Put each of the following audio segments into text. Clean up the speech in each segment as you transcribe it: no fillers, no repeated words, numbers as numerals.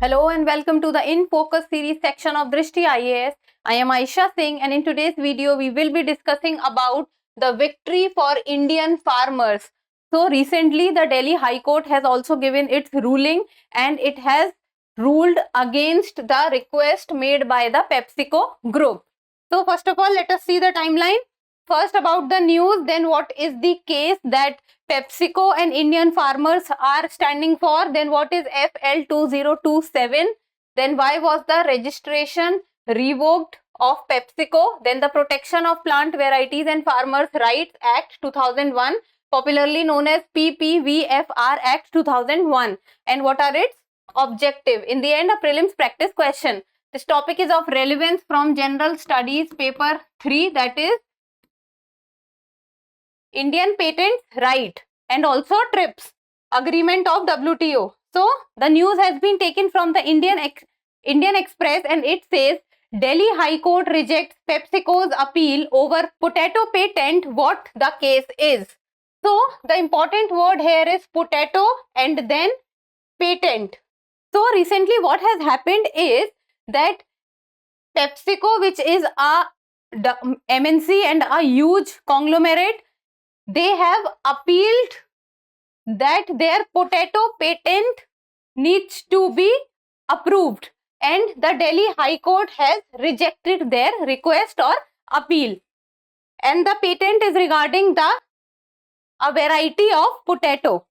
Hello and welcome to the In Focus series section of Drishti IAS. I am Aisha Singh and in today's video we will be discussing about the victory for Indian farmers. So recently the Delhi High Court has also given its ruling and it has ruled against the request made by the PepsiCo group. So first of all, let us see the timeline. First about the news, then what is the case that PepsiCo and Indian farmers are standing for, then what is FL2027, then why was the registration revoked of PepsiCo, then the Protection of Plant Varieties and Farmers' Rights Act 2001, popularly known as PPVFR Act 2001, and what are its objective. In the end, a prelims practice question. This topic is of relevance from General Studies paper 3, that is Indian Patents Right, and also TRIPS, Agreement of WTO. So the news has been taken from the Indian Express and it says Delhi High Court rejects PepsiCo's appeal over potato patent, what the case is. So the important word here is potato and then patent. So recently what has happened is that PepsiCo, which is a MNC and a huge conglomerate, they have appealed that their potato patent needs to be approved and the Delhi High Court has rejected their request or appeal, and the patent is regarding a variety of potato.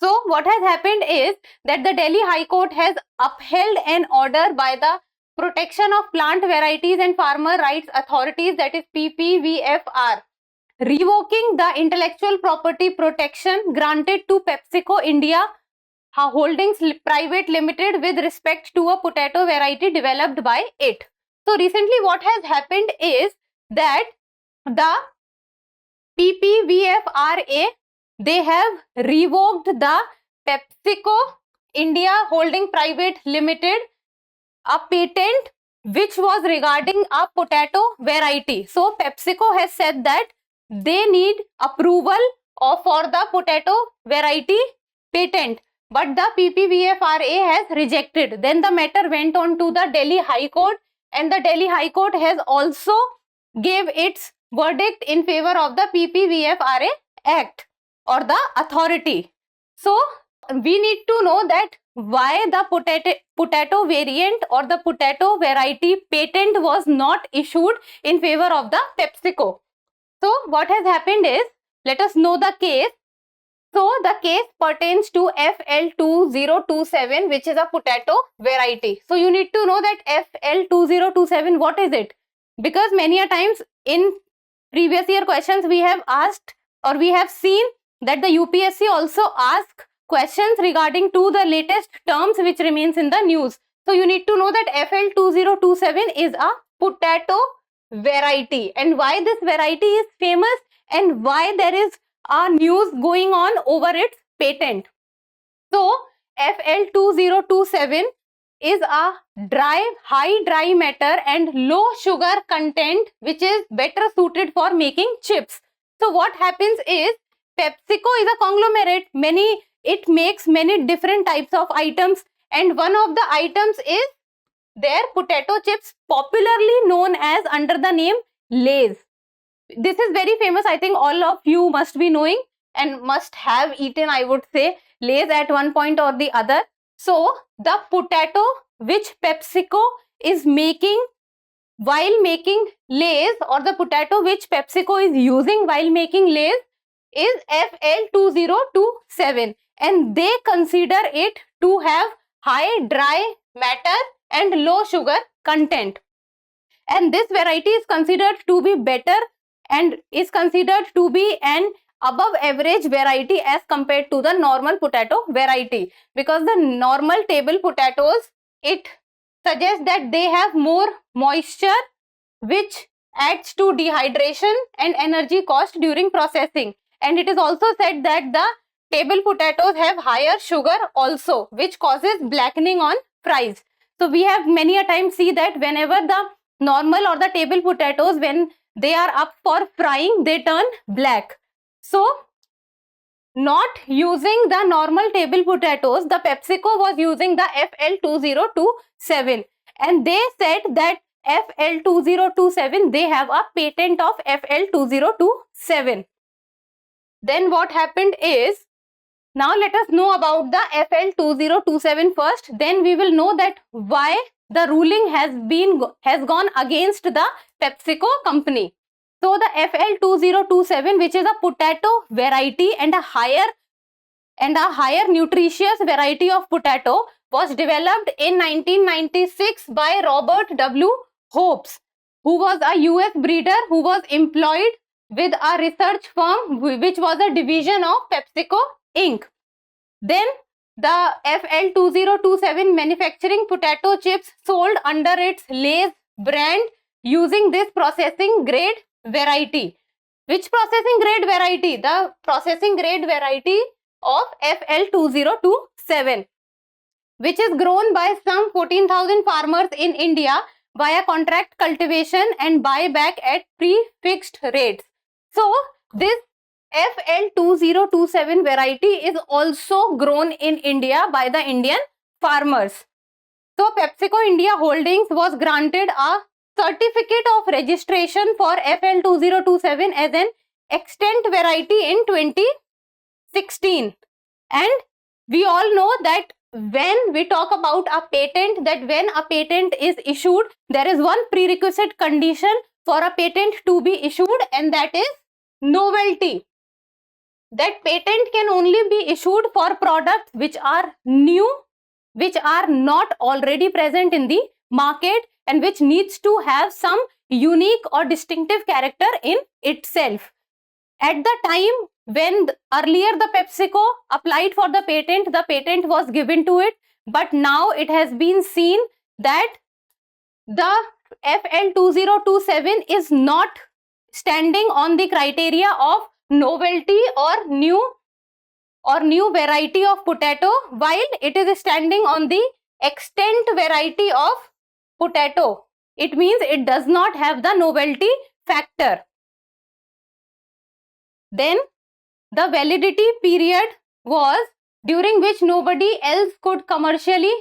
So what has happened is that the Delhi High Court has upheld an order by the Protection of Plant Varieties and Farmer Rights Authorities, that is PPVFR, revoking the intellectual property protection granted to PepsiCo India Holdings Private Limited with respect to a potato variety developed by it. So recently what has happened is that the PPVFRA, they have revoked the PepsiCo India Holding Private Limited a patent which was regarding a potato variety. So PepsiCo has said that they need approval for the potato variety patent, but the PPVFRA has rejected. Then the matter went on to the Delhi High Court and the Delhi High Court has also gave its verdict in favor of the PPVFRA Act or the authority. So we need to know that why the potato variant or the potato variety patent was not issued in favor of the PepsiCo. So what has happened is, let us know the case. So the case pertains to FL2027, which is a potato variety. So you need to know that FL2027, what is it? Because many a times in previous year questions we have asked or we have seen that the UPSC also asked questions regarding to the latest terms which remains in the news. So you need to know that FL2027 is a potato variety and why this variety is famous and why there is a news going on over its patent. So FL2027 is a high dry matter and low sugar content which is better suited for making chips. So what happens is PepsiCo is a conglomerate. It makes many different types of items and one of the items is their potato chips, popularly known as under the name Lay's. This is very famous. I think all of you must be knowing and must have eaten, I would say, Lay's at one point or the other. So the potato which PepsiCo is making while making Lay's or the potato which PepsiCo is using while making Lay's is FL2027 and they consider it to have high dry matter and low sugar content, and this variety is considered to be better and is considered to be an above average variety as compared to the normal potato variety, because the normal table potatoes, it suggests that they have more moisture which adds to dehydration and energy cost during processing, and it is also said that the table potatoes have higher sugar also which causes blackening on fries. So we have many a time see that whenever the normal or the table potatoes, when they are up for frying, they turn black. So not using the normal table potatoes. The PepsiCo was using the FL2027, and they said that FL2027, they have a patent of FL2027. Then what happened is, now let us know about the FL2027 first. Then we will know that why the ruling has gone against the PepsiCo company. So the FL2027, which is a potato variety and a higher nutritious variety of potato, was developed in 1996 by Robert W. Hopes, who was a US breeder who was employed with a research firm which was a division of PepsiCo Inc. Then the FL2027 manufacturing potato chips sold under its Lay's brand using this processing grade variety. Which processing grade variety? The processing grade variety of FL2027, which is grown by some 14,000 farmers in India via contract cultivation and buyback at prefixed rates. So this FL2027 variety is also grown in India by the Indian farmers. So PepsiCo India Holdings was granted a certificate of registration for FL2027 as an extant variety in 2016. And we all know that when we talk about a patent, that when a patent is issued, there is one prerequisite condition for a patent to be issued, and that is novelty. That patent can only be issued for products which are new, which are not already present in the market, and which needs to have some unique or distinctive character in itself. At the time when earlier the PepsiCo applied for the patent was given to it, but now it has been seen that the FL2027 is not standing on the criteria of novelty or new variety of potato, while it is standing on the extant variety of potato. It means it does not have the novelty factor. Then the validity period was during which nobody else could commercially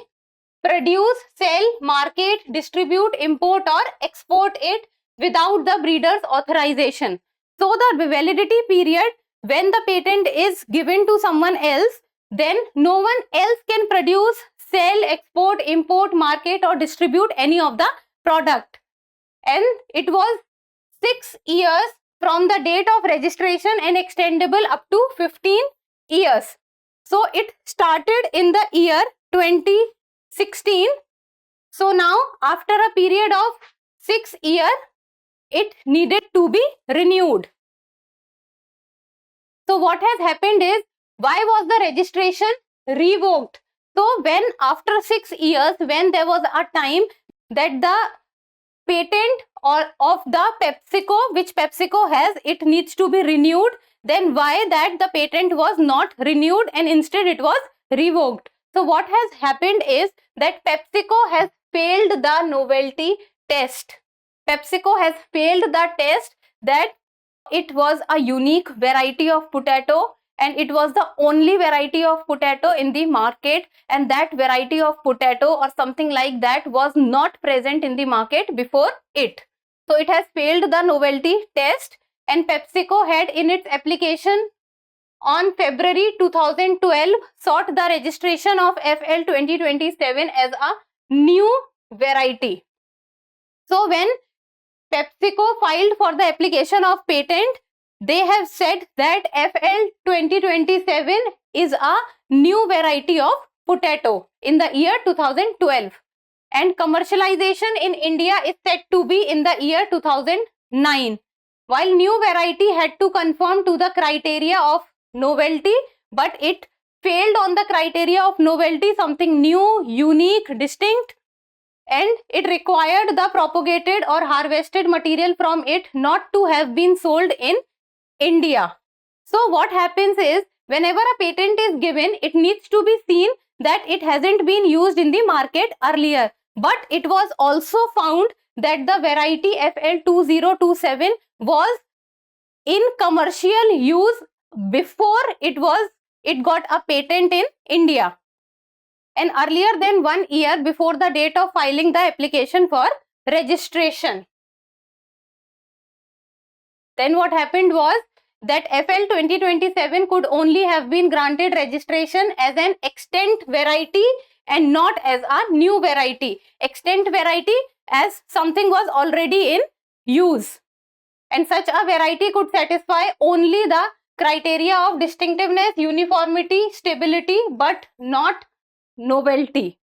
produce, sell, market, distribute, import or export it without the breeder's authorization. So the validity period, when the patent is given to someone else, then no one else can produce, sell, export, import, market or distribute any of the product. And it was 6 years from the date of registration and extendable up to 15 years. So it started in the year 2016. So now after a period of 6 years, it needed to be renewed. So what has happened is, why was the registration revoked? So when after 6 years, when there was a time that the patent of the PepsiCo, which PepsiCo has, it needs to be renewed, then why that the patent was not renewed and instead it was revoked? So what has happened is that PepsiCo has failed the novelty test. PepsiCo has failed the test that it was a unique variety of potato and it was the only variety of potato in the market, and that variety of potato or something like that was not present in the market before it. So it has failed the novelty test, and PepsiCo had in its application on February 2012 sought the registration of FL2027 as a new variety. So when PepsiCo filed for the application of patent, they have said that FL2027 is a new variety of potato in the year 2012, and commercialization in India is said to be in the year 2009. While new variety had to conform to the criteria of novelty, but it failed on the criteria of novelty, something new, unique, distinct, and it required the propagated or harvested material from it not to have been sold in India. So what happens is, whenever a patent is given, it needs to be seen that it hasn't been used in the market earlier. But it was also found that the variety FL2027 was in commercial use before it got a patent in India, and earlier than 1 year before the date of filing the application for registration. Then what happened was that FL 2027 could only have been granted registration as an extant variety and not as a new variety. Extant variety as something was already in use, and such a variety could satisfy only the criteria of distinctiveness, uniformity, stability, but not novelty.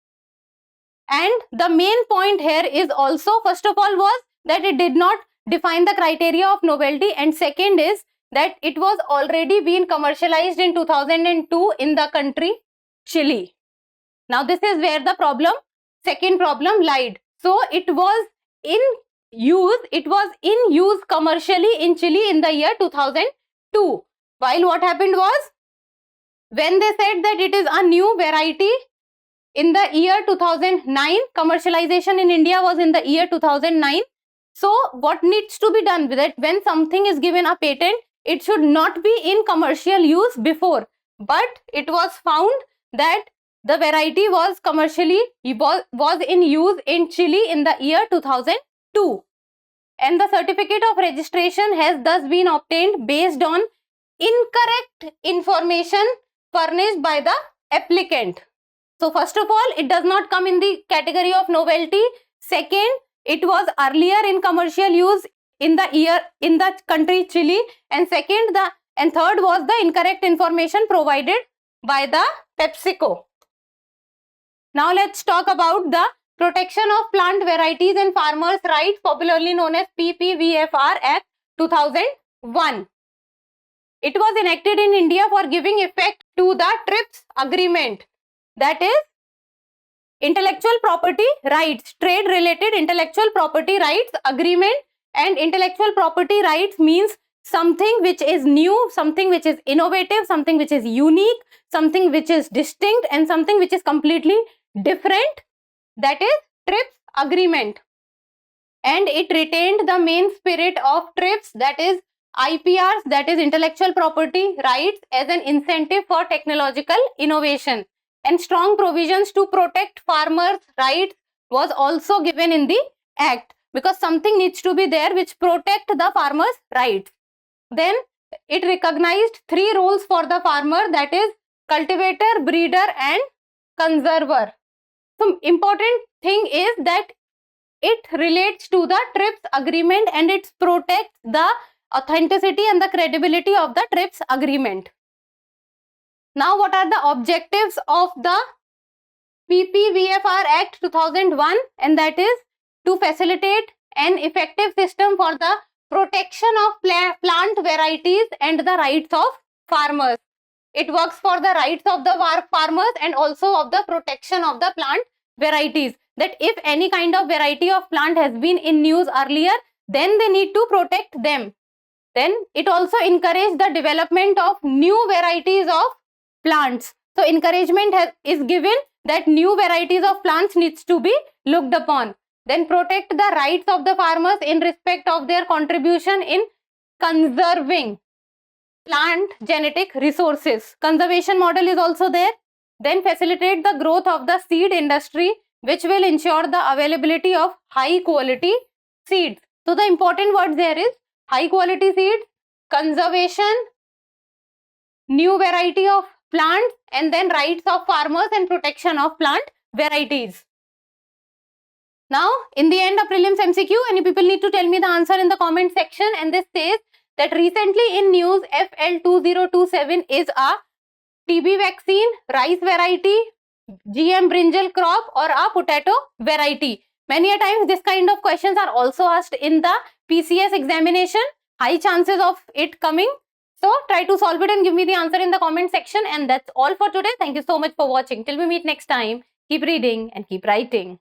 And the main point here is also, first of all, was that it did not define the criteria of novelty, and second is that it was already been commercialized in 2002 in the country Chile. Now this is where the second problem lied. So it was in use commercially in Chile in the year 2002. While what happened was, when they said that it is a new variety in the year 2009, commercialization in India was in the year 2009. So what needs to be done with it? When something is given a patent, it should not be in commercial use before, but it was found that the variety was in use in Chile in the year 2002, and the certificate of registration has thus been obtained based on incorrect information furnished by the applicant. So first of all, it does not come in the category of novelty. Second, it was earlier in commercial use in the country Chile, and third was the incorrect information provided by the PepsiCo. Now let's talk about the Protection of Plant Varieties and Farmers' Rights, popularly known as PPVFR Act 2001. It was enacted in India for giving effect to the TRIPS agreement, that is intellectual property rights, trade related intellectual property rights agreement. And intellectual property rights means something which is new, something which is innovative, something which is unique, something which is distinct, and something which is completely different, that is TRIPS agreement. And it retained the main spirit of TRIPS, that is IPRs, that is intellectual property rights, as an incentive for technological innovation. And strong provisions to protect farmers' rights was also given in the act, because something needs to be there which protect the farmers' rights. Then it recognized 3 roles for the farmer, that is cultivator, breeder, and conserver. So important thing is that it relates to the TRIPS agreement and it protects the authenticity and the credibility of the TRIPS agreement. Now what are the objectives of the PPVFR Act 2001? And that is to facilitate an effective system for the protection of plant varieties and the rights of farmers. It works for the rights of the farmers and also of the protection of the plant varieties. That if any kind of variety of plant has been in use earlier, then they need to protect them. Then it also encourages the development of new varieties of plants. So encouragement is given that new varieties of plants needs to be looked upon. Then protect the rights of the farmers in respect of their contribution in conserving plant genetic resources. Conservation model is also there. Then facilitate the growth of the seed industry, which will ensure the availability of high quality seeds. So the important words there is high quality seeds, conservation, new variety of plants, and then rights of farmers and protection of plant varieties. Now, in the end of prelims MCQ, any people need to tell me the answer in the comment section. And this says that recently in news, FL2027 is a TB vaccine, rice variety, GM brinjal crop, or a potato variety. Many a times this kind of questions are also asked in the PCS examination. High chances of it coming. So try to solve it and give me the answer in the comment section. And that's all for today. Thank you so much for watching. Till we meet next time, keep reading and keep writing.